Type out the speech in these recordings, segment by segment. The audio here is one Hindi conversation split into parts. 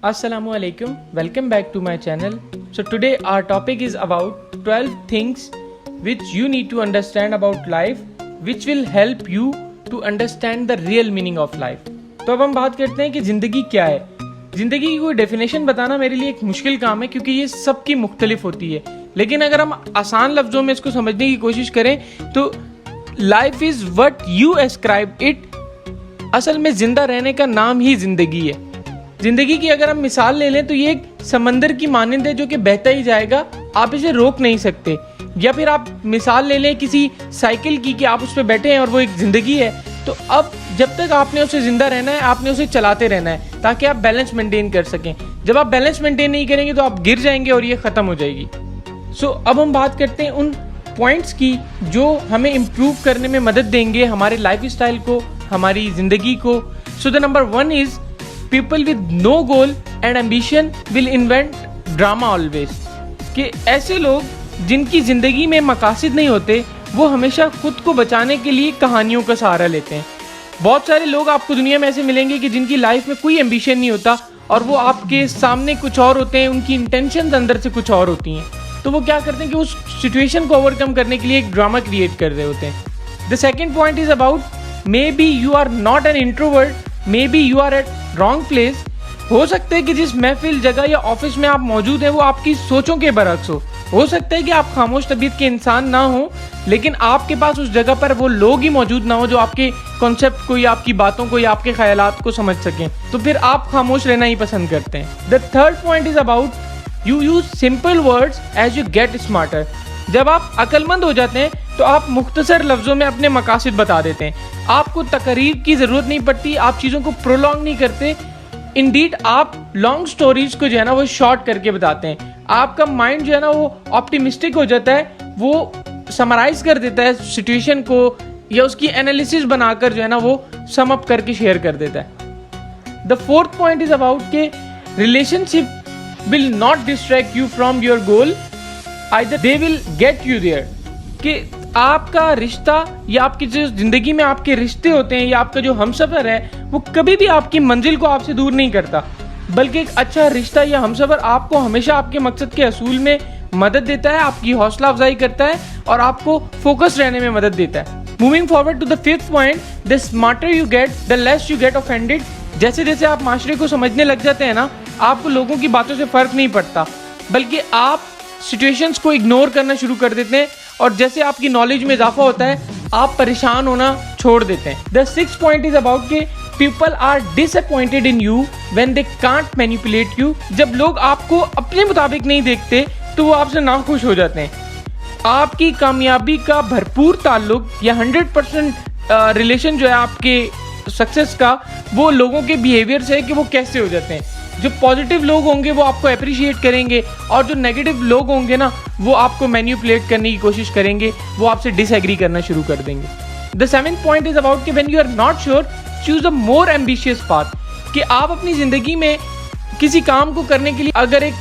Assalamualaikum, welcome back to my channel. So today our topic is about 12 things which you need to understand about life which will help you to understand the real meaning of life. तो अब हम बात करते हैं कि ज़िंदगी क्या है। ज़िंदगी की कोई डेफिनेशन बताना मेरे लिए एक मुश्किल काम है क्योंकि ये सबकी मुख्तलिफ होती है, लेकिन अगर हम आसान लफ्ज़ों में इसको समझने की कोशिश करें तो life is what you ascribe it. असल में ज़िंदा रहने का नाम ही ज़िंदगी है। ज़िंदगी की अगर हम मिसाल ले लें तो ये एक समंदर की मानंद है जो कि बहता ही जाएगा, आप इसे रोक नहीं सकते। या फिर आप मिसाल ले लें किसी साइकिल की कि आप उस पर बैठे हैं और वो एक ज़िंदगी है, तो अब जब तक आपने उसे ज़िंदा रहना है आपने उसे चलाते रहना है ताकि आप बैलेंस मेंटेन कर सकें। जब आप बैलेंस मेंटेन नहीं करेंगे तो आप गिर जाएंगे और ये ख़त्म हो जाएगी। सो अब हम बात करते हैं उन पॉइंट्स की जो हमें इम्प्रूव करने में मदद देंगे हमारे लाइफ स्टाइल को, हमारी ज़िंदगी को। So the number 1 is people with no goal and ambition will invent drama always. कि ऐसे लोग जिनकी ज़िंदगी में मकासद नहीं होते वो हमेशा खुद को बचाने के लिए कहानियों का सहारा लेते हैं। बहुत सारे लोग आपको दुनिया में ऐसे मिलेंगे कि जिनकी लाइफ में कोई एम्बिशन नहीं होता और वो आपके सामने कुछ और होते हैं, उनकी इंटेंशंस अंदर से कुछ और होती हैं। तो वो क्या करते हैं कि उस सिचुएशन को ओवरकम करने के लिए एक ड्रामा क्रिएट कर रहे होते हैं। The second point is about maybe you are not an introvert, maybe you are at wrong place. हो सकता है कि जिस महफिल, जगह या ऑफिस में आप मौजूद हैं वो आपकी सोचों के बरक्स हो सकता है कि आप खामोश तबीयत के इंसान ना हो, लेकिन आपके पास उस जगह पर वो लोग ही मौजूद ना हो जो आपके कॉन्सेप्ट को या आपकी बातों को या आपके ख्यालात को समझ सकें, तो फिर आप खामोश रहना ही पसंद करते हैं। The third point is about you use simple words as you get smarter. जब आप अक्लमंद हो जाते हैं तो आप मुख्तसर लफ्ज़ों में अपने मकासद बता देते हैं। आपको तकरीर की ज़रूरत नहीं पड़ती, आप चीज़ों को प्रोलॉन्ग नहीं करते। इंडीड आप लॉन्ग स्टोरीज को जो है ना वो शॉर्ट करके बताते हैं। आपका माइंड जो है ना वो ऑप्टिमिस्टिक हो जाता है, वो समराइज कर देता है सिचुएशन को या उसकी एनालिसिस बनाकर जो है ना वो सम अप करके शेयर कर देता है। The fourth point is about के relationship will not distract you from your goal, either they will get you there. कि आपका रिश्ता या आपकी जो ज़िंदगी में आपके रिश्ते होते हैं या आपका जो हमसफ़र है वो कभी भी आपकी मंजिल को आपसे दूर नहीं करता, बल्कि एक अच्छा रिश्ता या हमसफ़र आपको हमेशा आपके मकसद के असूल में मदद देता है, आपकी हौसला अफजाई करता है और आपको फोकस रहने में मदद देता है। Moving forward to the fifth point, the smarter you get the less you get offended. जैसे जैसे आप माशरे को समझने लग जाते हैं ना, आपको लोगों की बातों से फ़र्क नहीं पड़ता, बल्कि आप सिचुएशंस को इग्नोर करना शुरू कर देते हैं और जैसे आपकी नॉलेज में इजाफा होता है आप परेशान होना छोड़ देते हैं। The sixth point is about के people are disappointed in you when they can't manipulate you. जब लोग आपको अपने मुताबिक नहीं देखते तो वो आपसे नाखुश हो जाते हैं। आपकी कामयाबी का भरपूर ताल्लुक या 100% रिलेशन जो है आपके सक्सेस का वो लोगों के बिहेवियर से है कि वो कैसे हो जाते हैं। जो पॉजिटिव लोग होंगे वो आपको अप्रिशिएट करेंगे और जो नेगेटिव लोग होंगे ना वो आपको मैनिपुलेट करने की कोशिश करेंगे, वो आपसे डिसएग्री करना शुरू कर देंगे। The seventh point is about कि when you are not sure choose a more ambitious path. कि आप अपनी ज़िंदगी में किसी काम को करने के लिए अगर एक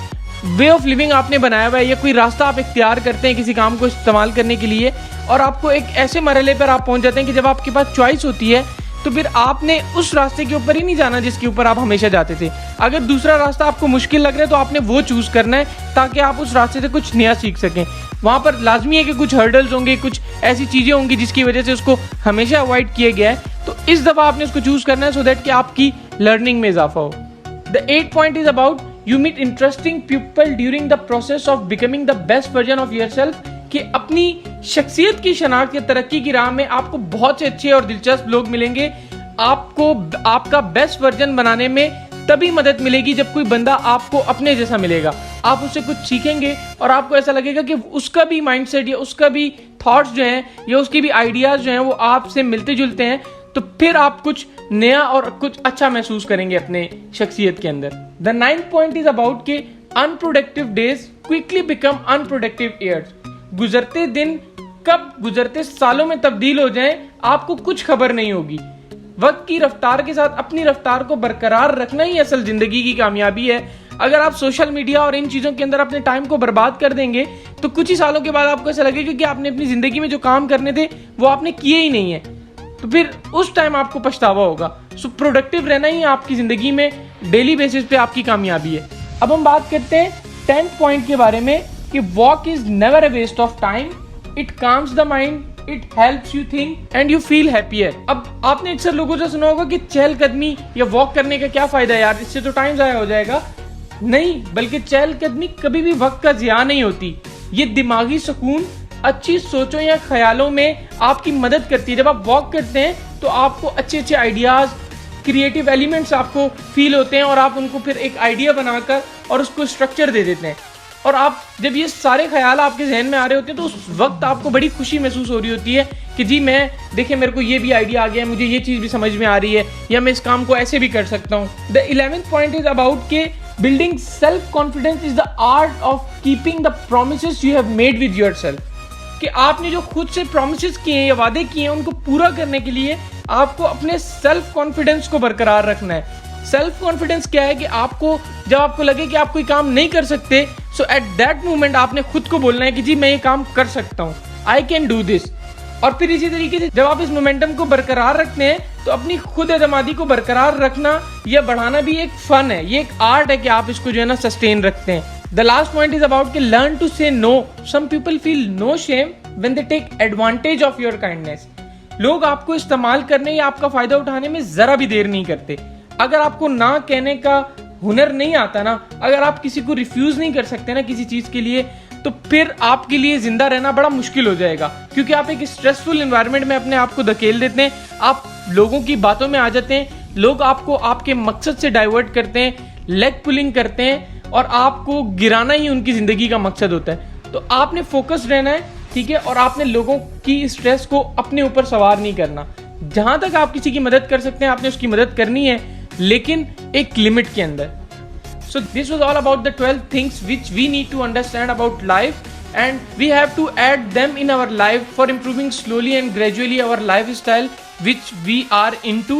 वे ऑफ लिविंग आपने बनाया हुआ है या कोई रास्ता आप इख्तियार करते हैं किसी काम को इस्तेमाल करने के लिए और आपको एक ऐसे मरहले पर आप पहुंच जाते हैं कि जब आपके पास चॉइस होती है तो फिर आपने उस रास्ते के ऊपर ही नहीं जाना जिसके ऊपर आप हमेशा जाते थे। अगर दूसरा रास्ता आपको मुश्किल लग रहा है तो आपने वो चूज़ करना है ताकि आप उस रास्ते से कुछ नया सीख सकें। वहाँ पर लाजमी है कि कुछ हर्डल्स होंगे, कुछ ऐसी चीज़ें होंगी जिसकी वजह से उसको हमेशा अवॉइड किया गया है, तो इस दफ़ा आपने उसको चूज़ करना है सो दैट कि आपकी लर्निंग में इजाफा हो। The 8th point is about you meet interesting people during the process of becoming the best version of yourself. कि अपनी शख्सियत की शनाख्त या तरक्की की राह में आपको बहुत से अच्छे और दिलचस्प लोग मिलेंगे। आपको आपका बेस्ट वर्जन बनाने में तभी मदद मिलेगी जब कोई बंदा आपको अपने जैसा मिलेगा। आप उससे कुछ सीखेंगे और आपको ऐसा लगेगा कि उसका भी माइंडसेट या उसका भी थॉट्स जो हैं या उसकी भी आइडियाज़ जो हैं वो आपसे मिलते जुलते हैं, तो फिर आप कुछ नया और कुछ अच्छा महसूस करेंगे अपने शख्सियत के अंदर। The 9th point is about के unproductive days quickly become unproductive years. गुजरते दिन कब गुजरते सालों में तब्दील हो जाएं आपको कुछ खबर नहीं होगी। वक्त की रफ्तार के साथ अपनी रफ्तार को बरकरार रखना ही असल जिंदगी की कामयाबी है। अगर आप सोशल मीडिया और इन चीज़ों के अंदर अपने टाइम को बर्बाद कर देंगे तो कुछ ही सालों के बाद आपको ऐसा लगेगा कि आपने अपनी ज़िंदगी में जो काम करने थे वो आपने किए ही नहीं है। तो फिर उस टाइम आपको पछतावा होगा। सो प्रोडक्टिव रहना ही आपकी ज़िंदगी में डेली बेसिस पे आपकी कामयाबी है। अब हम बात करते हैं 10th पॉइंट के बारे में कि walk is never a waste of time, it calms the mind, it helps you think and you feel happier. अब आपने अक्सर लोगों से सुना होगा कि चहलकदमी या वॉक करने का क्या फायदा है यार, इससे तो टाइम ज़ाया हो जाएगा। नहीं, बल्कि चहलकदमी कभी भी वक्त का ज़िया नहीं होती। ये दिमागी सुकून, अच्छी सोचों या ख्यालों में आपकी मदद करती है। जब आप वॉक करते हैं तो आपको अच्छे अच्छे आइडियाज़, क्रिएटिव एलिमेंट्स आपको फील होते हैं और आप उनको फिर एक आइडिया बनाकर और उसको स्ट्रक्चर दे देते हैं। और आप जब ये सारे ख्याल आपके जहन में आ रहे होते हैं तो उस वक्त आपको बड़ी खुशी महसूस हो रही होती है कि जी मैं देखिए मेरे को ये भी आइडिया आ गया, मुझे ये चीज़ भी समझ में आ रही है, या मैं इस काम को ऐसे भी कर सकता हूँ। The 11th point is about के building self confidence is the art of keeping the promises you have made with yourself. कि आपने जो खुद से प्रोमिसेस किए हैं या वादे किए हैं उनको पूरा करने के लिए आपको अपने सेल्फ कॉन्फिडेंस को बरकरार रखना है। सेल्फ कॉन्फिडेंस क्या है कि आपको जब आपको लगे कि आप कोई काम नहीं कर सकते, सो एट दैट मोमेंट आपने खुद को बोलना है कि जी मैं ये काम कर सकता हूँ, आई कैन डू दिस। और फिर इसी तरीके से जब आप इस मोमेंटम को बरकरार रखते हैं तो अपनी खुद एतमादी को बरकरार रखना या बढ़ाना भी एक फन है, ये एक आर्ट है कि आप इसको जो है ना सस्टेन रखते हैं। The last point is about कि learn to say no. Some people feel no shame when they take advantage of your kindness. लोग आपको इस्तेमाल करने या आपका फायदा उठाने में जरा भी देर नहीं करते। अगर आपको ना कहने का हुनर नहीं आता ना, अगर आप किसी को रिफ्यूज नहीं कर सकते ना किसी चीज के लिए, तो फिर आपके लिए जिंदा रहना बड़ा मुश्किल हो जाएगा, क्योंकि आप एक स्ट्रेसफुल एनवायरनमेंट में अपने आप को धकेल देते हैं। आप लोगों की बातों में आ जाते हैं, लोग आपको आपके मकसद से डाइवर्ट करते हैं, लेग पुलिंग करते हैं और आपको गिराना ही उनकी जिंदगी का मकसद होता है। तो आपने फोकस रहना है, ठीक है, और आपने लोगों की स्ट्रेस को अपने ऊपर सवार नहीं करना। जहां तक आप किसी की मदद कर सकते हैं आपने उसकी मदद करनी है, लेकिन एक लिमिट के अंदर। So this was all about the 12 things which we need to understand about life, and we have to add them in our life for improving slowly and gradually our lifestyle which we are into.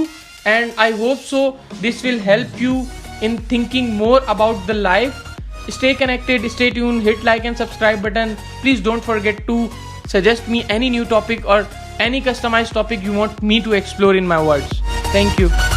And I hope so this will help you in thinking more about the life. Stay connected, stay tuned, hit like and subscribe button. Please don't forget to suggest me any new topic or any customized topic you want me to explore in my words. Thank you.